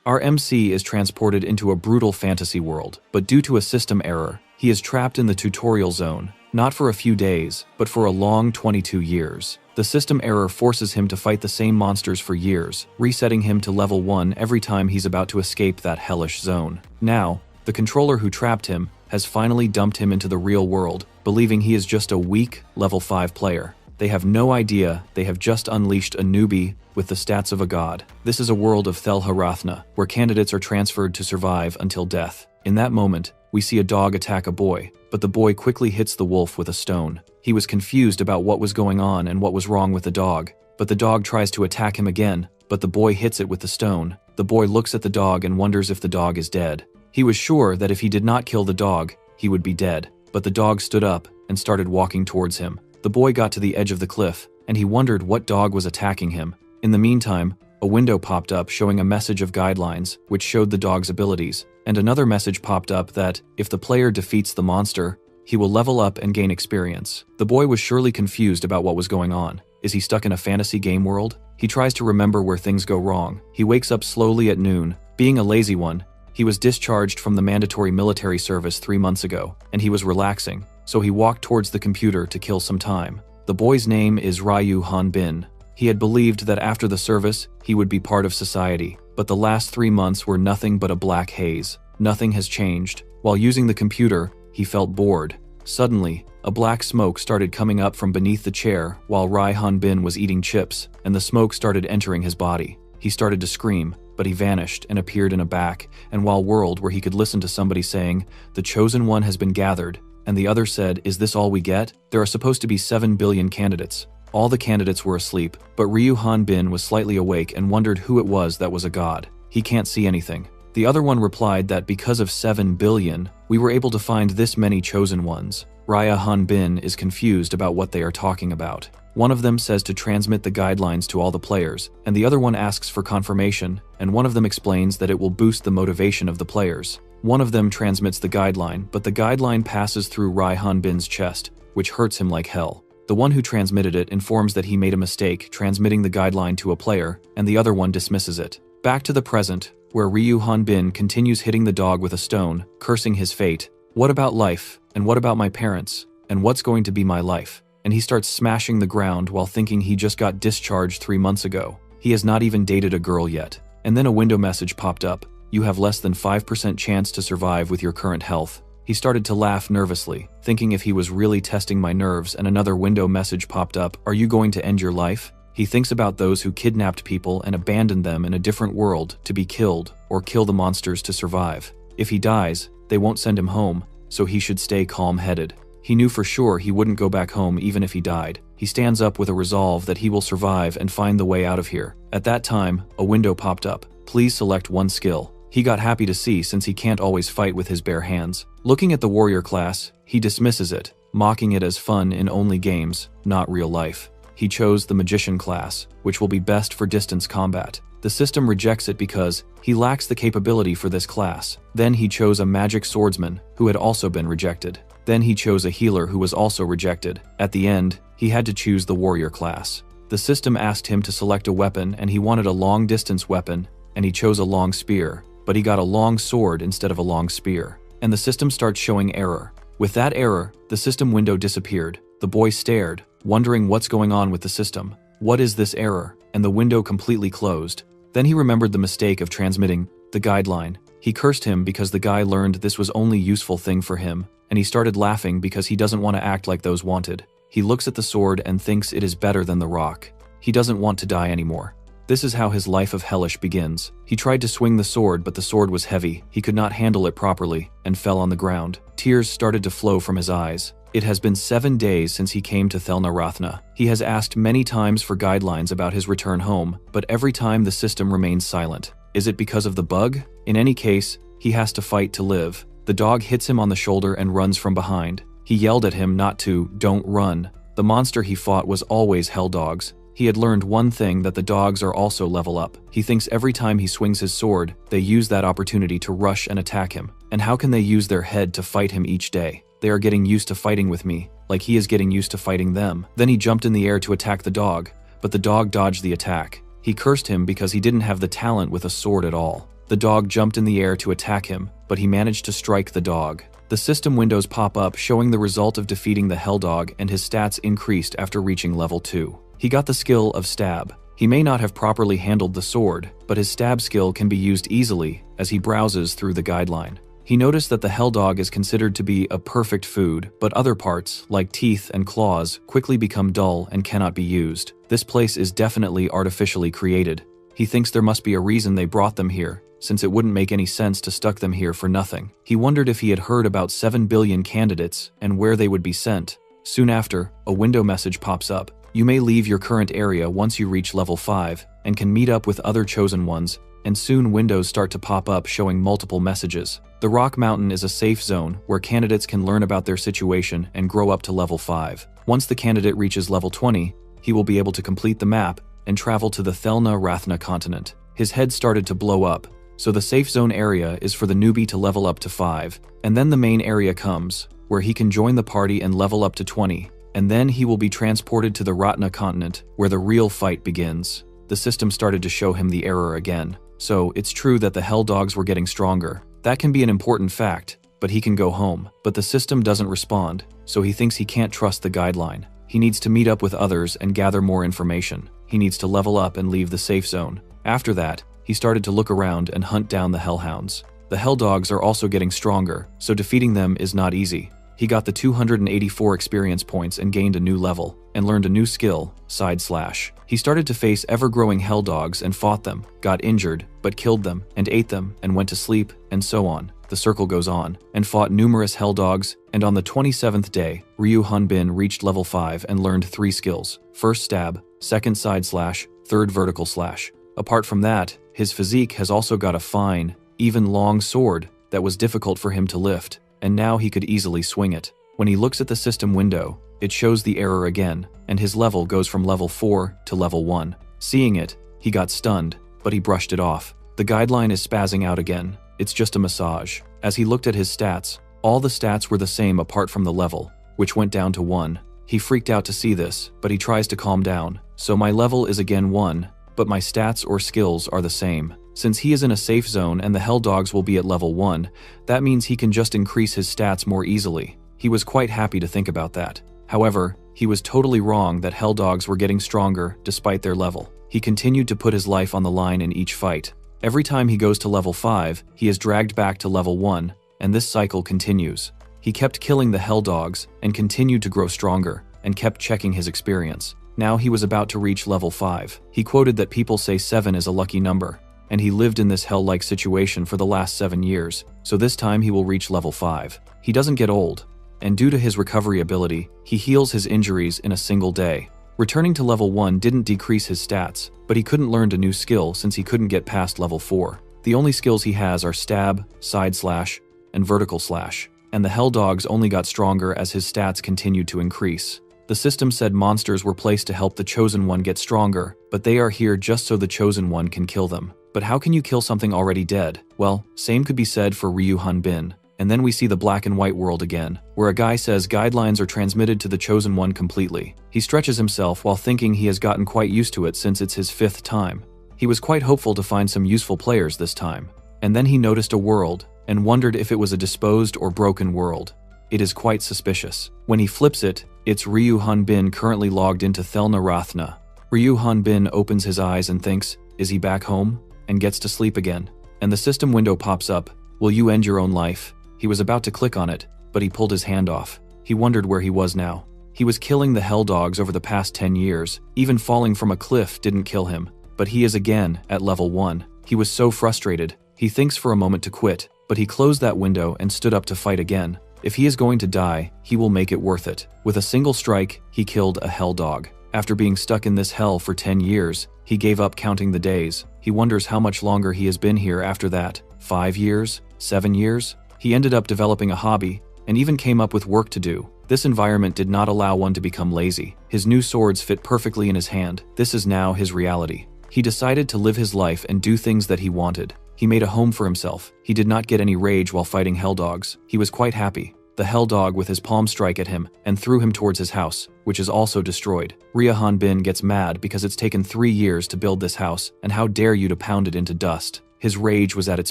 Our MC is transported into a brutal fantasy world, but due to a system error, he is trapped in the tutorial zone, not for a few days, but for a long 22 years. The system error forces him to fight the same monsters for years, resetting him to level 1 every time he's about to escape that hellish zone. Now, the controller who trapped him has finally dumped him into the real world, believing he is just a weak, level 5 player. They have no idea they have just unleashed a newbie with the stats of a god. This is a world of Thelharathna, where candidates are transferred to survive until death. In that moment, we see a dog attack a boy, but the boy quickly hits the wolf with a stone. He was confused about what was going on and what was wrong with the dog, but the dog tries to attack him again, but the boy hits it with the stone. The boy looks at the dog and wonders if the dog is dead. He was sure that if he did not kill the dog, he would be dead, but the dog stood up and started walking towards him. The boy got to the edge of the cliff, and he wondered what dog was attacking him. In the meantime, a window popped up showing a message of guidelines, which showed the dog's abilities, and another message popped up that, if the player defeats the monster, he will level up and gain experience. The boy was surely confused about what was going on. Is he stuck in a fantasy game world? He tries to remember where things go wrong. He wakes up slowly at noon. Being a lazy one, he was discharged from the mandatory military service 3 months ago, and he was relaxing, so he walked towards the computer to kill some time. The boy's name is Ryu Han-bin. He had believed that after the service, he would be part of society, but the last 3 months were nothing but a black haze. Nothing has changed. While using the computer, he felt bored. Suddenly, a black smoke started coming up from beneath the chair while Ryu Han-bin was eating chips, and the smoke started entering his body. He started to scream, but he vanished and appeared in a back and while world where he could listen to somebody saying, "The chosen one has been gathered," and the other said, "Is this all we get? There are supposed to be 7 billion candidates." All the candidates were asleep, but Ryu Han-bin was slightly awake and wondered who it was that was a god. He can't see anything. The other one replied that because of 7 billion, we were able to find this many chosen ones. Ryu Han-bin is confused about what they are talking about. One of them says to transmit the guidelines to all the players, and the other one asks for confirmation, and one of them explains that it will boost the motivation of the players. One of them transmits the guideline, but the guideline passes through Ryu Han-bin's chest, which hurts him like hell. The one who transmitted it informs that he made a mistake transmitting the guideline to a player, and the other one dismisses it. Back to the present, where Ryu Han-bin continues hitting the dog with a stone, cursing his fate. What about life? And what about my parents? And what's going to be my life? And he starts smashing the ground while thinking he just got discharged 3 months ago. He has not even dated a girl yet. And then a window message popped up. You have less than 5% chance to survive with your current health. He started to laugh nervously, thinking if he was really testing my nerves, and another window message popped up. Are you going to end your life? He thinks about those who kidnapped people and abandoned them in a different world to be killed or kill the monsters to survive. If he dies, they won't send him home, so he should stay calm-headed. He knew for sure he wouldn't go back home even if he died. He stands up with a resolve that he will survive and find the way out of here. At that time, a window popped up. Please select one skill. He got happy to see since he can't always fight with his bare hands. Looking at the warrior class, he dismisses it, mocking it as fun in only games, not real life. He chose the magician class, which will be best for distance combat. The system rejects it because he lacks the capability for this class. Then he chose a magic swordsman, who had also been rejected. Then he chose a healer who was also rejected. At the end, he had to choose the warrior class. The system asked him to select a weapon and he wanted a long-distance weapon, and he chose a long spear, but he got a long sword instead of a long spear. And the system starts showing error. With that error, the system window disappeared. The boy stared, wondering what's going on with the system. What is this error? And the window completely closed. Then he remembered the mistake of transmitting the guideline. He cursed him because the guy learned this was only useful thing for him, and he started laughing because he doesn't want to act like those wanted. He looks at the sword and thinks it is better than the rock. He doesn't want to die anymore. This is how his life of hellish begins. He tried to swing the sword, but the sword was heavy. He could not handle it properly and fell on the ground. Tears started to flow from his eyes. It has been 7 days since he came to Thelharathna. He has asked many times for guidelines about his return home, but every time the system remains silent. Is it because of the bug? In any case, he has to fight to live. The dog hits him on the shoulder and runs from behind. He yelled at him not to, don't run. The monster he fought was always hell dogs. He had learned one thing, that the dogs are also level up. He thinks every time he swings his sword, they use that opportunity to rush and attack him. And how can they use their head to fight him each day? They are getting used to fighting with me, like he is getting used to fighting them. Then he jumped in the air to attack the dog, but the dog dodged the attack. He cursed him because he didn't have the talent with a sword at all. The dog jumped in the air to attack him, but he managed to strike the dog. The system windows pop up showing the result of defeating the hell dog, and his stats increased after reaching level 2. He got the skill of stab. He may not have properly handled the sword, but his stab skill can be used easily as he browses through the guideline. He noticed that the hell dog is considered to be a perfect food, but other parts, like teeth and claws, quickly become dull and cannot be used. This place is definitely artificially created. He thinks there must be a reason they brought them here, since it wouldn't make any sense to stuck them here for nothing. He wondered if he had heard about 7 billion candidates and where they would be sent. Soon after, a window message pops up. You may leave your current area once you reach level 5, and can meet up with other chosen ones, and soon windows start to pop up showing multiple messages. The Rock Mountain is a safe zone where candidates can learn about their situation and grow up to level 5. Once the candidate reaches level 20, he will be able to complete the map and travel to the Thelna Rathna continent. His head started to blow up, so the safe zone area is for the newbie to level up to 5, and then the main area comes, where he can join the party and level up to 20. And then he will be transported to the Ratna continent, where the real fight begins. The system started to show him the error again. So, it's true that the hell dogs were getting stronger. That can be an important fact, but he can go home. But the system doesn't respond, so he thinks he can't trust the guideline. He needs to meet up with others and gather more information. He needs to level up and leave the safe zone. After that, he started to look around and hunt down the hellhounds. The hell dogs are also getting stronger, so defeating them is not easy. He got the 284 experience points and gained a new level, and learned a new skill, side slash. He started to face ever-growing hell dogs and fought them, got injured, but killed them, and ate them, and went to sleep, and so on. The circle goes on, and fought numerous hell dogs, and on the 27th day, Ryu Hanbin reached level 5 and learned 3 skills. First stab, second side slash, third vertical slash. Apart from that, his physique has also got a fine, even long sword that was difficult for him to lift, and now he could easily swing it. When he looks at the system window, it shows the error again, and his level goes from level 4 to level 1. Seeing it, he got stunned, but he brushed it off. The guideline is spazzing out again. It's just a massage. As he looked at his stats, all the stats were the same apart from the level, which went down to 1. He freaked out to see this, but he tries to calm down. So my level is again 1, but my stats or skills are the same. Since he is in a safe zone and the hell dogs will be at level 1, that means he can just increase his stats more easily. He was quite happy to think about that. However, he was totally wrong that hell dogs were getting stronger despite their level. He continued to put his life on the line in each fight. Every time he goes to level 5, he is dragged back to level 1, and this cycle continues. He kept killing the hell dogs and continued to grow stronger, and kept checking his experience. Now he was about to reach level 5. He quoted that people say 7 is a lucky number, and he lived in this hell-like situation for the last 7 years, so this time he will reach level 5. He doesn't get old, and due to his recovery ability, he heals his injuries in a single day. Returning to level 1 didn't decrease his stats, but he couldn't learn a new skill since he couldn't get past level 4. The only skills he has are stab, side slash, and vertical slash, and the hell dogs only got stronger as his stats continued to increase. The system said monsters were placed to help the Chosen One get stronger, but they are here just so the Chosen One can kill them. But how can you kill something already dead? Well, same could be said for Ryu Hanbin. And then we see the black and white world again, where a guy says guidelines are transmitted to the Chosen One completely. He stretches himself while thinking he has gotten quite used to it since it's his 5th time. He was quite hopeful to find some useful players this time. And then he noticed a world, and wondered if it was a disposed or broken world. It is quite suspicious. When he flips it, it's Ryu Hanbin currently logged into Thelna Rathna. Ryu Hanbin opens his eyes and thinks, is he back home? And gets to sleep again. And the system window pops up. Will you end your own life? He was about to click on it, but he pulled his hand off. He wondered where he was now. He was killing the hell dogs over the past 10 years. Even falling from a cliff didn't kill him. But he is again at level 1. He was so frustrated. He thinks for a moment to quit, but he closed that window and stood up to fight again. If he is going to die, he will make it worth it. With a single strike, he killed a hell dog. After being stuck in this hell for 10 years, he gave up counting the days. He wonders how much longer he has been here after that. 5 years? 7 years? He ended up developing a hobby, and even came up with work to do. This environment did not allow one to become lazy. His new swords fit perfectly in his hand. This is now his reality. He decided to live his life and do things that he wanted. He made a home for himself. He did not get any rage while fighting hell dogs. He was quite happy. The hell dog with his palm strike at him and threw him towards his house, which is also destroyed. Ryu Hanbin gets mad because it's taken 3 years to build this house, and how dare you to pound it into dust. His rage was at its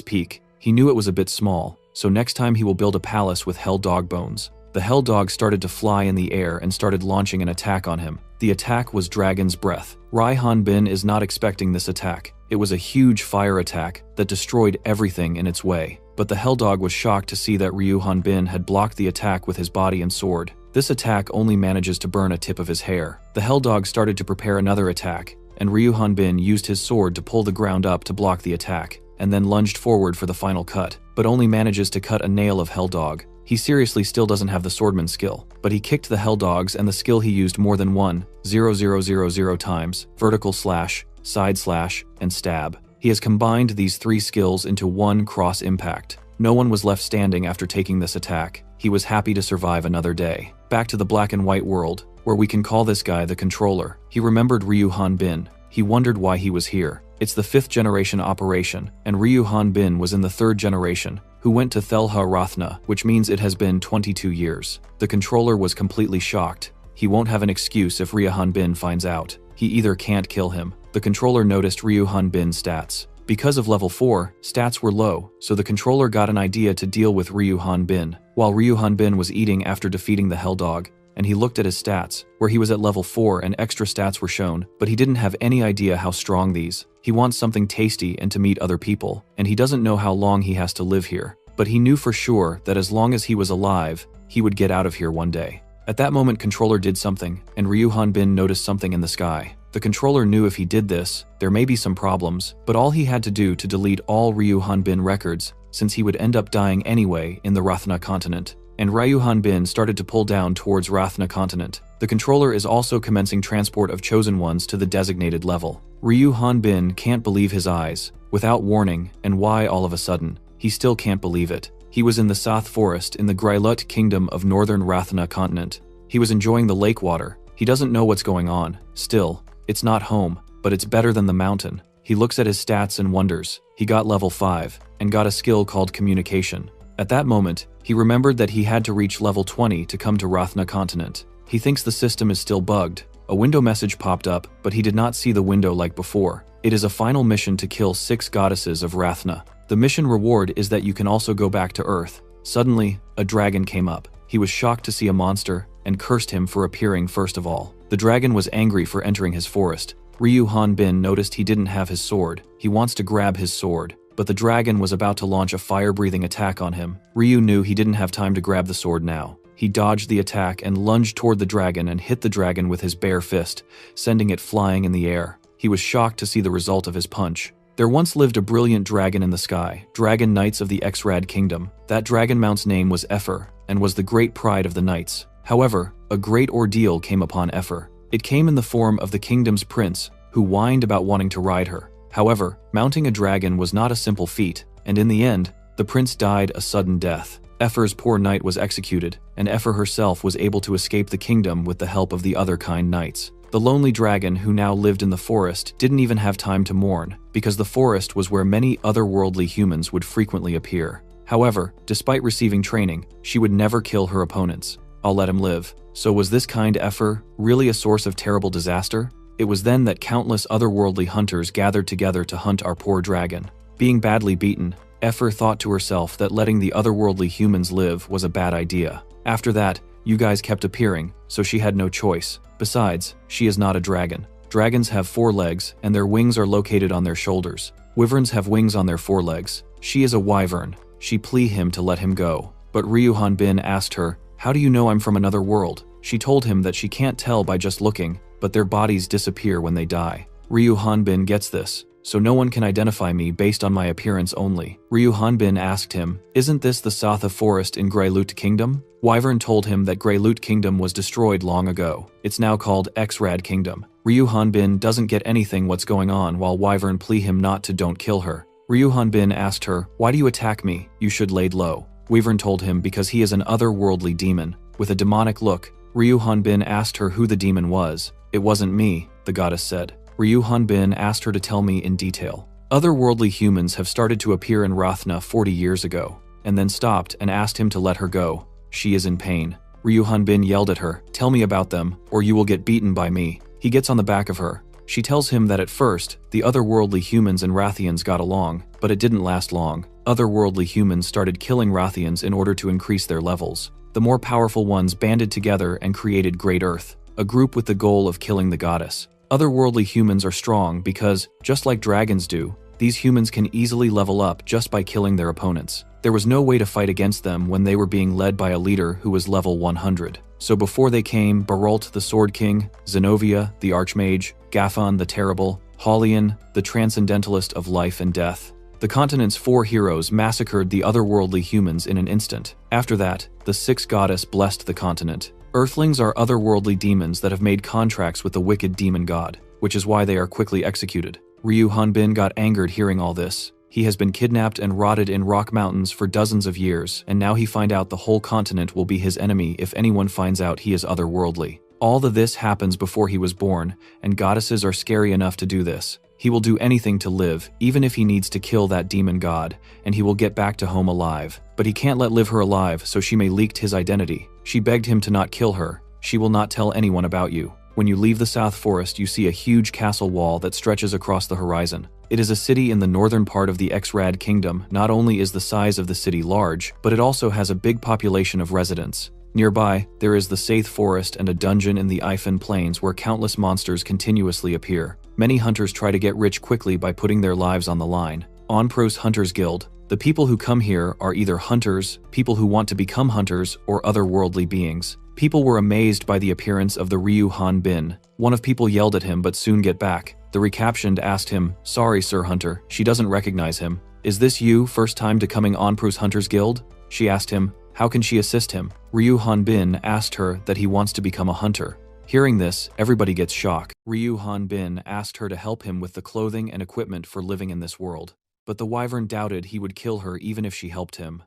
peak. He knew it was a bit small, so next time he will build a palace with hell dog bones. The hell dog started to fly in the air and started launching an attack on him. The attack was Dragon's Breath. Rai Hanbin is not expecting this attack. It was a huge fire attack that destroyed everything in its way. But the hell dog was shocked to see that Ryu Hanbin had blocked the attack with his body and sword. This attack only manages to burn a tip of his hair. The hell dog started to prepare another attack, and Ryu Hanbin used his sword to pull the ground up to block the attack, and then lunged forward for the final cut, but only manages to cut a nail of hell dog. He seriously still doesn't have the swordman skill, but he kicked the hell dogs, and the skill he used more than 1,0,0,0,0 times: vertical slash, side slash, and stab. He has combined these 3 skills into one cross impact. No one was left standing after taking this attack. He was happy to survive another day. Back to the black and white world, where we can call this guy the controller. He remembered Ryu Hanbin. He wondered why he was here. It's the 5th generation operation, and Ryu Hanbin was in the 3rd generation, who went to Thelha Rathna, which means it has been 22 years. The controller was completely shocked. He won't have an excuse if Ryu Hanbin finds out. He either can't kill him. The controller noticed Ryu Hanbin's stats. Because of level 4, stats were low, so the controller got an idea to deal with Ryu Hanbin. While Ryu Hanbin was eating after defeating the hell dog, and he looked at his stats, where he was at level 4 and extra stats were shown, but he didn't have any idea how strong these. He wants something tasty and to meet other people, and he doesn't know how long he has to live here. But he knew for sure that as long as he was alive, he would get out of here one day. At that moment, controller did something, and Ryu Hanbin noticed something in the sky. The controller knew if he did this, there may be some problems, but all he had to do to delete all Ryu Hanbin records, since he would end up dying anyway in the Rathna continent. And Ryu Hanbin started to pull down towards Rathna continent. The controller is also commencing transport of chosen ones to the designated level. Ryu Hanbin can't believe his eyes, without warning, and why all of a sudden. He still can't believe it. He was in the South Forest in the Grylut Kingdom of Northern Rathna continent. He was enjoying the lake water. He doesn't know what's going on. Still, it's not home, but it's better than the mountain. He looks at his stats and wonders. He got level 5, and got a skill called communication. At that moment, he remembered that he had to reach level 20 to come to Rathna continent. He thinks the system is still bugged. A window message popped up, but he did not see the window like before. It is a final mission to kill 6 goddesses of Rathna. The mission reward is that you can also go back to Earth. Suddenly, a dragon came up. He was shocked to see a monster, and cursed him for appearing first of all. The dragon was angry for entering his forest. Ryu Hanbin noticed he didn't have his sword. He wants to grab his sword, but the dragon was about to launch a fire-breathing attack on him. Ryu knew he didn't have time to grab the sword now. He dodged the attack and lunged toward the dragon and hit the dragon with his bare fist, sending it flying in the air. He was shocked to see the result of his punch. There once lived a brilliant dragon in the sky, dragon knights of the Xrad kingdom. That dragon mount's name was Efer, and was the great pride of the knights. However, a great ordeal came upon Efer. It came in the form of the kingdom's prince, who whined about wanting to ride her. However, mounting a dragon was not a simple feat, and in the end, the prince died a sudden death. Efer's poor knight was executed, and Efer herself was able to escape the kingdom with the help of the other kind knights. The lonely dragon who now lived in the forest didn't even have time to mourn, because the forest was where many otherworldly humans would frequently appear. However, despite receiving training, she would never kill her opponents. I'll let him live. So was this kind Efer really a source of terrible disaster? It was then that countless otherworldly hunters gathered together to hunt our poor dragon. Being badly beaten, Efer thought to herself that letting the otherworldly humans live was a bad idea. After that, you guys kept appearing, so she had no choice. Besides, she is not a dragon. Dragons have 4 legs, and their wings are located on their shoulders. Wyverns have wings on their forelegs. She is a wyvern. She pleaded him to let him go. But Ryu Hanbin asked her, "How do you know I'm from another world?" She told him that she can't tell by just looking, but their bodies disappear when they die. Ryu Hanbin gets this, so no one can identify me based on my appearance only. Ryu Hanbin asked him, "Isn't this the Satha forest in Grylut Kingdom?" Wyvern told him that Grylut Kingdom was destroyed long ago. It's now called Xrad Kingdom. Ryu Hanbin doesn't get anything what's going on while Wyvern plead him not to don't kill her. Ryu Hanbin asked her, "Why do you attack me? You should laid low." Wyvern told him because he is an otherworldly demon. With a demonic look, Ryu Hanbin asked her who the demon was. "It wasn't me," the goddess said. Ryu Hanbin asked her to tell me in detail. Otherworldly humans have started to appear in Rathna 40 years ago, and then stopped and asked him to let her go. She is in pain. Ryu Hanbin yelled at her, "Tell me about them, or you will get beaten by me." He gets on the back of her. She tells him that at first, the otherworldly humans and Rathians got along, But it didn't last long. Otherworldly humans started killing Rothians in order to increase their levels. The more powerful ones banded together and created Great Earth, a group with the goal of killing the goddess. Otherworldly humans are strong because, just like dragons do, these humans can easily level up just by killing their opponents. There was no way to fight against them when they were being led by a leader who was level 100. So before they came Baralt the Sword King, Zenobia the Archmage, Gaffon the Terrible, Holian the Transcendentalist of Life and Death. The continent's 4 heroes massacred the otherworldly humans in an instant. After that, the 6 goddess blessed the continent. Earthlings are otherworldly demons that have made contracts with the wicked demon god, which is why they are quickly executed. Ryu Hanbin got angered hearing all this. He has been kidnapped and rotted in rock mountains for dozens of years, and now he find out the whole continent will be his enemy if anyone finds out he is otherworldly. All of this happens before he was born, and goddesses are scary enough to do this. He will do anything to live, even if he needs to kill that demon god, and he will get back to home alive. But he can't let live her alive, so she may leaked his identity. She begged him to not kill her. She will not tell anyone about you. When you leave the South Forest, you see a huge castle wall that stretches across the horizon. It is a city in the northern part of the X-Rad Kingdom. Not only is the size of the city large, but it also has a big population of residents. Nearby, there is the Saith Forest and a dungeon in the Ifan Plains where countless monsters continuously appear. Many hunters try to get rich quickly by putting their lives on the line. Onpros Hunters Guild. The people who come here are either hunters, people who want to become hunters, or otherworldly beings. People were amazed by the appearance of the Ryu Hanbin. One of people yelled at him but soon get back. The recaptioned asked him, "Sorry, Sir Hunter," she doesn't recognize him. "Is this you, first time to coming Onpros Hunters Guild?" She asked him, how can she assist him? Ryu Hanbin asked her that he wants to become a hunter. Hearing this, everybody gets shocked. Ryu Hanbin asked her to help him with the clothing and equipment for living in this world. But the wyvern doubted he would kill her even if she helped him.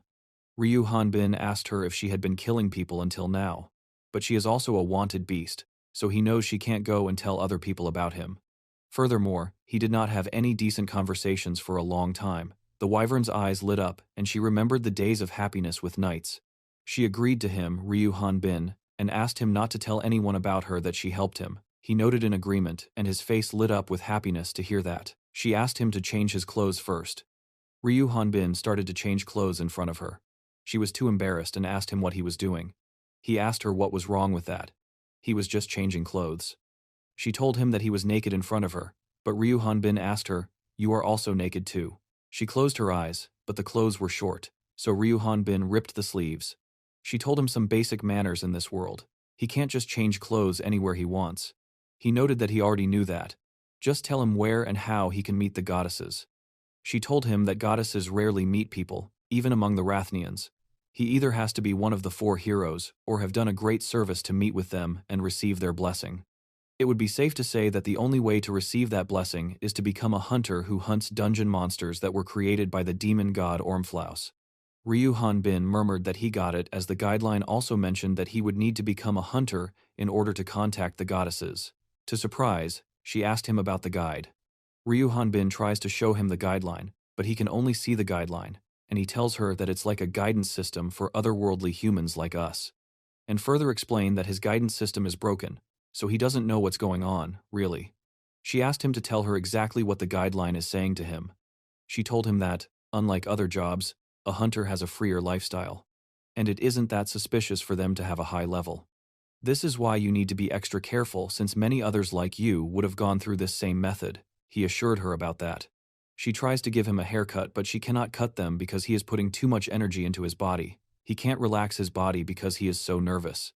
Ryu Hanbin asked her if she had been killing people until now. But she is also a wanted beast, so he knows she can't go and tell other people about him. Furthermore, he did not have any decent conversations for a long time. The wyvern's eyes lit up, and she remembered the days of happiness with knights. She agreed to him, Ryu Hanbin, and asked him not to tell anyone about her that she helped him. He noted an agreement, and his face lit up with happiness to hear that. She asked him to change his clothes first. Ryu Hanbin started to change clothes in front of her. She was too embarrassed and asked him what he was doing. He asked her what was wrong with that. He was just changing clothes. She told him that he was naked in front of her, but Ryu Hanbin asked her, "You are also naked too." She closed her eyes, but the clothes were short, so Ryu Hanbin ripped the sleeves. She told him some basic manners in this world. He can't just change clothes anywhere he wants. He noted that he already knew that. Just tell him where and how he can meet the goddesses. She told him that goddesses rarely meet people, even among the Rathnians. He either has to be one of the 4 heroes, or have done a great service to meet with them and receive their blessing. It would be safe to say that the only way to receive that blessing is to become a hunter who hunts dungeon monsters that were created by the demon god Ormflaus. Ryu Hanbin murmured that he got it as the guideline also mentioned that he would need to become a hunter in order to contact the goddesses. To surprise, she asked him about the guide. Ryu Hanbin tries to show him the guideline, but he can only see the guideline, and he tells her that it's like a guidance system for otherworldly humans like us. And further explained that his guidance system is broken, so he doesn't know what's going on, really. She asked him to tell her exactly what the guideline is saying to him. She told him that, unlike other jobs, a hunter has a freer lifestyle. And it isn't that suspicious for them to have a high level. This is why you need to be extra careful since many others like you would have gone through this same method. He assured her about that. She tries to give him a haircut, but she cannot cut them because he is putting too much energy into his body. He can't relax his body because he is so nervous.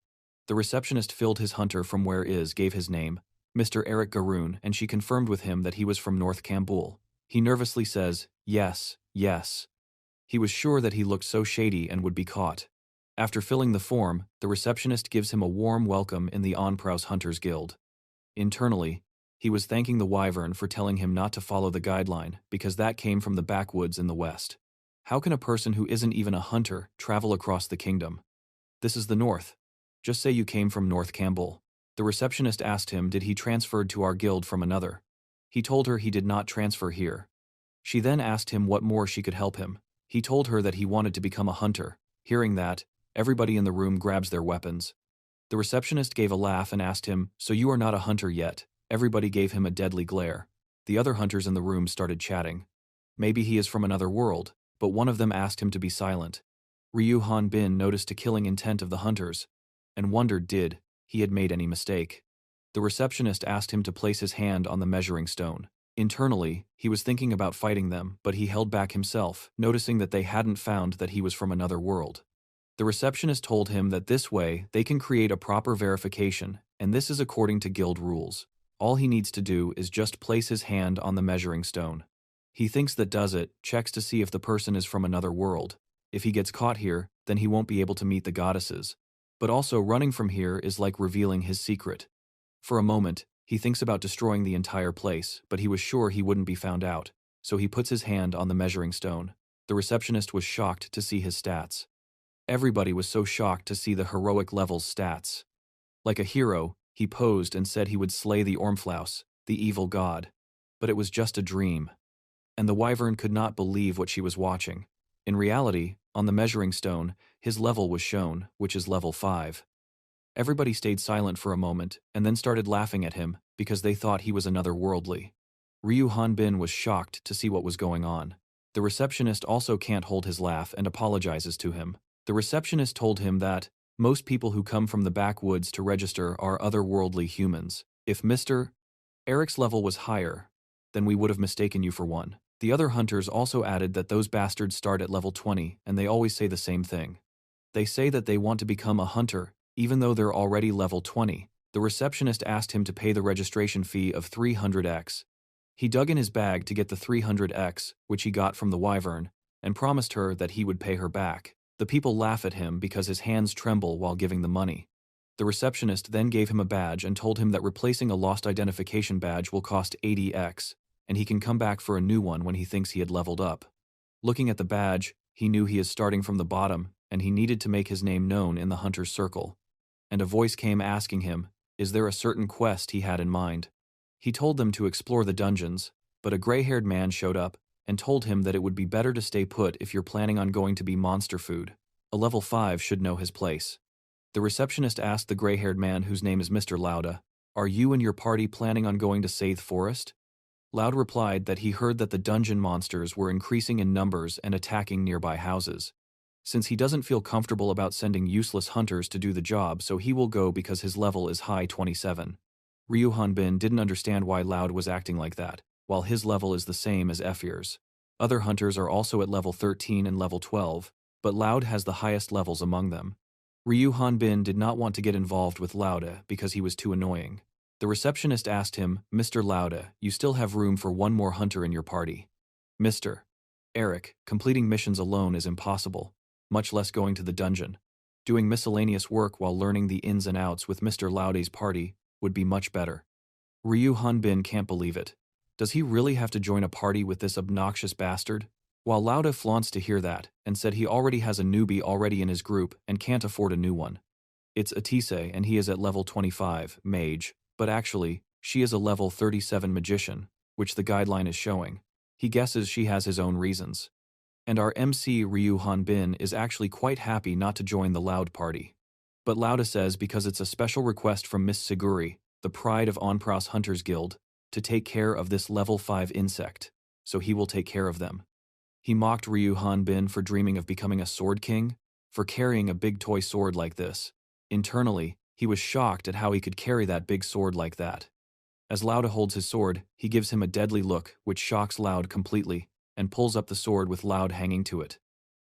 The receptionist filled his hunter from where is gave his name, Mr. Eric Garoon, and she confirmed with him that he was from North Kambul. He nervously says, "Yes, yes." He was sure that he looked so shady and would be caught. After filling the form, the receptionist gives him a warm welcome in the Onpraus Hunters Guild. Internally, he was thanking the wyvern for telling him not to follow the guideline because that came from the backwoods in the west. How can a person who isn't even a hunter travel across the kingdom? This is the north. Just say you came from North Kambul. The receptionist asked him did he transferred to our guild from another. He told her he did not transfer here. She then asked him what more she could help him. He told her that he wanted to become a hunter. Hearing that, everybody in the room grabs their weapons. The receptionist gave a laugh and asked him, "So you are not a hunter yet?" Everybody gave him a deadly glare. The other hunters in the room started chatting. Maybe he is from another world, but one of them asked him to be silent. Ryu Hanbin noticed the killing intent of the hunters, and wondered did he had made any mistake. The receptionist asked him to place his hand on the measuring stone. Internally, he was thinking about fighting them, but he held back himself, noticing that they hadn't found that he was from another world. The receptionist told him that this way they can create a proper verification, and this is according to guild rules. All he needs to do is just place his hand on the measuring stone. He thinks that does it, checks to see if the person is from another world. If he gets caught here, then he won't be able to meet the goddesses. But also running from here is like revealing his secret. For a moment, he thinks about destroying the entire place, but he was sure he wouldn't be found out, so he puts his hand on the measuring stone. The receptionist was shocked to see his stats. Everybody was so shocked to see the heroic level's stats. Like a hero, he posed and said he would slay the Ormflaus, the evil god. But it was just a dream. And the wyvern could not believe what she was watching. In reality, on the measuring stone, his level was shown, which is level 5. Everybody stayed silent for a moment, and then started laughing at him, because they thought he was another worldly. Ryu Hanbin was shocked to see what was going on. The receptionist also can't hold his laugh and apologizes to him. The receptionist told him that most people who come from the backwoods to register are otherworldly humans. If Mr. Eric's level was higher, then we would have mistaken you for one. The other hunters also added that those bastards start at level 20, and they always say the same thing. They say that they want to become a hunter, even though they're already level 20. The receptionist asked him to pay the registration fee of 300x. He dug in his bag to get the 300x, which he got from the wyvern, and promised her that he would pay her back. The people laugh at him because his hands tremble while giving the money. The receptionist then gave him a badge and told him that replacing a lost identification badge will cost 80x, and he can come back for a new one when he thinks he had leveled up. Looking at the badge, he knew he is starting from the bottom, and he needed to make his name known in the hunter's circle. And a voice came asking him, is there a certain quest he had in mind? He told them to explore the dungeons, but a gray-haired man showed up and told him that it would be better to stay put if you're planning on going to be monster food. A level 5 should know his place. The receptionist asked the gray-haired man, whose name is Mr. Lauda, are you and your party planning on going to Sathe Forest? Loud replied that he heard that the dungeon monsters were increasing in numbers and attacking nearby houses. Since he doesn't feel comfortable about sending useless hunters to do the job, so he will go because his level is high 27. Ryu Hanbin didn't understand why Loud was acting like that, while his level is the same as Ephir's. Other hunters are also at level 13 and level 12, but Loud has the highest levels among them. Ryu Hanbin did not want to get involved with Lauda because he was too annoying. The receptionist asked him, Mr. Lauda, you still have room for one more hunter in your party. Mr. Eric, completing missions alone is impossible, much less going to the dungeon. Doing miscellaneous work while learning the ins and outs with Mr. Lauda's party would be much better. Ryu Hanbin can't believe it. Does he really have to join a party with this obnoxious bastard? While Lauda flaunts to hear that, and said he already has a newbie already in his group and can't afford a new one. It's Atise and he is at level 25, mage, but actually, she is a level 37 magician, which the guideline is showing. He guesses she has his own reasons. And our MC Ryu Hanbin is actually quite happy not to join the Loud party. But Lauda says because it's a special request from Miss Siguri, the pride of Onpras Hunters Guild, to take care of this level 5 insect, so he will take care of them. He mocked Ryu Hanbin for dreaming of becoming a sword king, for carrying a big toy sword like this. Internally, he was shocked at how he could carry that big sword like that. As Lauda holds his sword, he gives him a deadly look, which shocks Loud completely, and pulls up the sword with Loud hanging to it.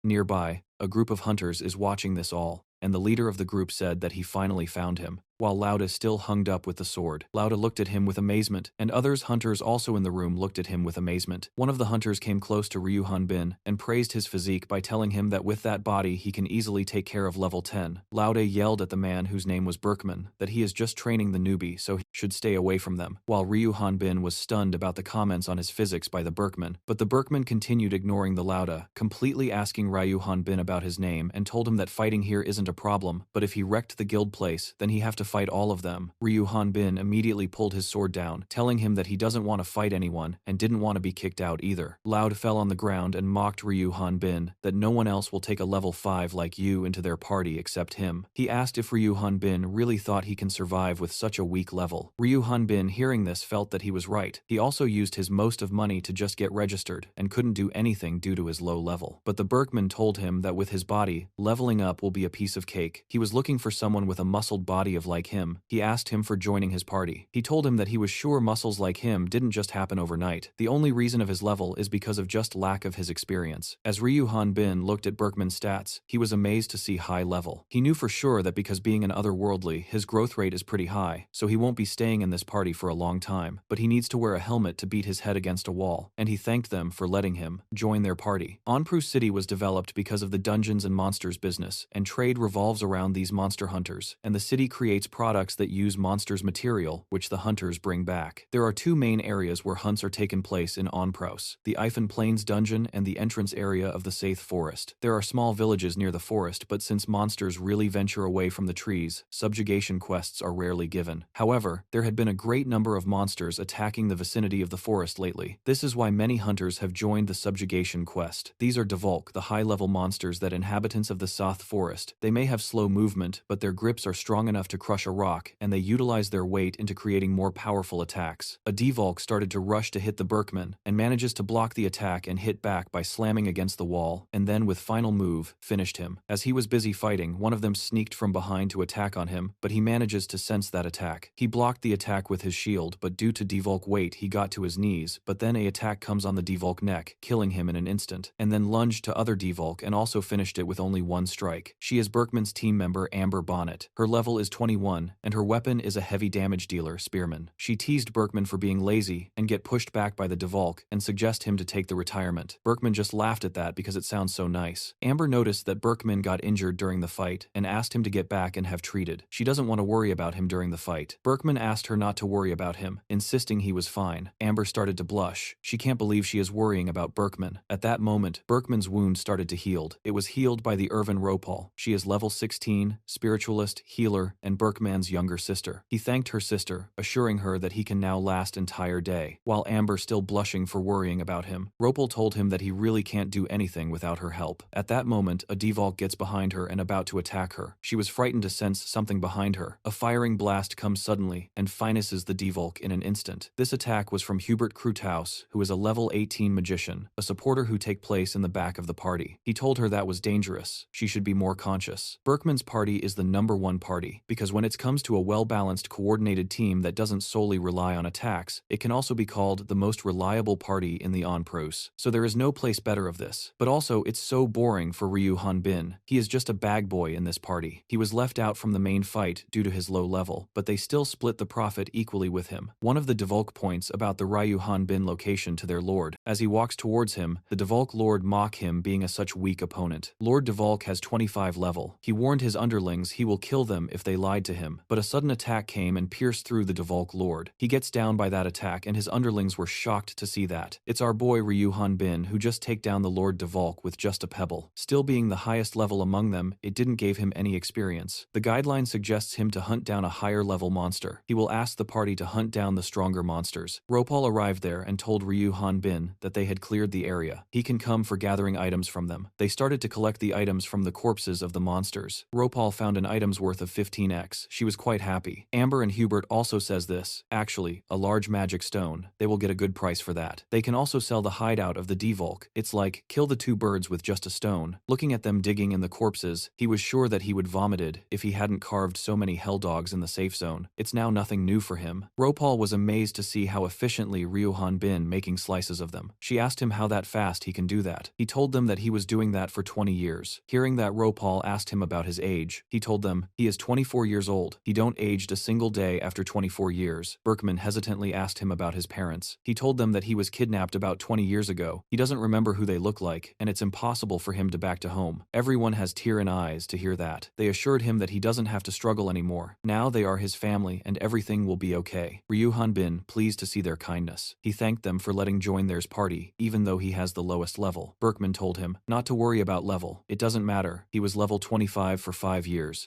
Nearby, a group of hunters is watching this all, and the leader of the group said that he finally found him, while Lauda still hung up with the sword. Lauda looked at him with amazement, and others hunters also in the room looked at him with amazement. One of the hunters came close to Ryu Hanbin and praised his physique by telling him that with that body he can easily take care of level 10. Lauda yelled at the man whose name was Berkman that he is just training the newbie so he should stay away from them, while Ryu Hanbin was stunned about the comments on his physics by the Berkman. But the Berkman continued ignoring the Lauda, completely asking Ryu Hanbin about his name and told him that fighting here isn't a problem, but if he wrecked the guild place, then he have to to fight all of them. Ryu Hanbin immediately pulled his sword down, telling him that he doesn't want to fight anyone and didn't want to be kicked out either. Loud fell on the ground and mocked Ryu Hanbin that no one else will take a level 5 like you into their party except him. He asked if Ryu Hanbin really thought he can survive with such a weak level. Ryu Hanbin, hearing this, felt that he was right. He also used his most of money to just get registered and couldn't do anything due to his low level. But the Berkman told him that with his body, leveling up will be a piece of cake. He was looking for someone with a muscled body of like him. He asked him for joining his party. He told him that he was sure muscles like him didn't just happen overnight. The only reason of his level is because of just lack of his experience. As Ryu Hanbin looked at Berkman's stats, he was amazed to see high level. He knew for sure that because being an otherworldly, his growth rate is pretty high, so he won't be staying in this party for a long time, but he needs to wear a helmet to beat his head against a wall, and he thanked them for letting him join their party. Onpru City was developed because of the Dungeons and Monsters business, and trade revolves around these monster hunters, and the city creates products that use monsters' material, which the hunters bring back. There are two main areas where hunts are taken place in Onpros: the Ifan Plains Dungeon and the entrance area of the Saith Forest. There are small villages near the forest, but since monsters really venture away from the trees, subjugation quests are rarely given. However, there had been a great number of monsters attacking the vicinity of the forest lately. This is why many hunters have joined the subjugation quest. These are Devolk, the high-level monsters that inhabitants of the Saith Forest. They may have slow movement, but their grips are strong enough to crush a rock, and they utilize their weight into creating more powerful attacks. A Devolk started to rush to hit the Berkman, and manages to block the attack and hit back by slamming against the wall, and then with final move, finished him. As he was busy fighting, one of them sneaked from behind to attack on him, but he manages to sense that attack. He blocked the attack with his shield, but due to Devolk weight he got to his knees, but then a attack comes on the Devolk neck, killing him in an instant, and then lunged to other Devolk and also finished it with only one strike. She is Berkman's team member Amber Bonnet. Her level is 21, and her weapon is a heavy damage dealer, Spearman. She teased Berkman for being lazy and get pushed back by the Devolk and suggest him to take the retirement. Berkman just laughed at that because it sounds so nice. Amber noticed that Berkman got injured during the fight and asked him to get back and have treated. She doesn't want to worry about him during the fight. Berkman asked her not to worry about him, insisting he was fine. Amber started to blush. She can't believe she is worrying about Berkman. At that moment, Berkman's wound started to heal. It was healed by the Irvin Ropal. She is level 16, spiritualist, healer, and Berkman's younger sister. He thanked her sister, assuring her that he can now last entire day. While Amber still blushing for worrying about him, Ropal told him that he really can't do anything without her help. At that moment, a Devolk gets behind her and about to attack her. She was frightened to sense something behind her. A firing blast comes suddenly and finishes the Devolk in an instant. This attack was from Hubert Kruthaus, who is a level 18 magician, a supporter who take place in the back of the party. He told her that was dangerous. She should be more conscious. Berkman's party is the #1 party, because when it comes to a well-balanced, coordinated team that doesn't solely rely on attacks, it can also be called the most reliable party in the Onpros. So there is no place better of this. But also, it's so boring for Ryu Hanbin. He is just a bag boy in this party. He was left out from the main fight due to his low level, but they still split the profit equally with him. One of the Devolk points about the Ryu Hanbin location to their lord. As he walks towards him, the Devolk lord mock him being a such weak opponent. Lord Devolk has 25 level. He warned his underlings he will kill them if they lied to him, but a sudden attack came and pierced through the Devolk lord. He gets down by that attack and his underlings were shocked to see that. It's our boy Ryu Hanbin who just take down the Lord Devolk with just a pebble. Still being the highest level among them, it didn't give him any experience. The guideline suggests him to hunt down a higher level monster. He will ask the party to hunt down the stronger monsters. Ropal arrived there and told Ryu Hanbin that they had cleared the area. He can come for gathering items from them. They started to collect the items from the corpses of the monsters. Ropal found an item's worth of 15x. She was quite happy. Amber and Hubert also says this. Actually, a large magic stone. They will get a good price for that. They can also sell the hideout of the Devolk. It's like, kill the two birds with just a stone. Looking at them digging in the corpses, he was sure that he would vomited if he hadn't carved so many hell dogs in the safe zone. It's now nothing new for him. Ropal was amazed to see how efficiently Ryu Hanbin making slices of them. She asked him how that fast he can do that. He told them that he was doing that for 20 years. Hearing that, Ropal asked him about his age. He told them, he is 24 years old. He don't aged a single day after 24 years. Berkman hesitantly asked him about his parents. He told them that he was kidnapped about 20 years ago. He doesn't remember who they look like, and it's impossible for him to back to home. Everyone has tear in eyes to hear that. They assured him that he doesn't have to struggle anymore. Now they are his family and everything will be okay. Ryu Hanbin pleased to see their kindness. He thanked them for letting join theirs party, even though he has the lowest level. Berkman told him not to worry about level. It doesn't matter. He was level 25 for 5 years.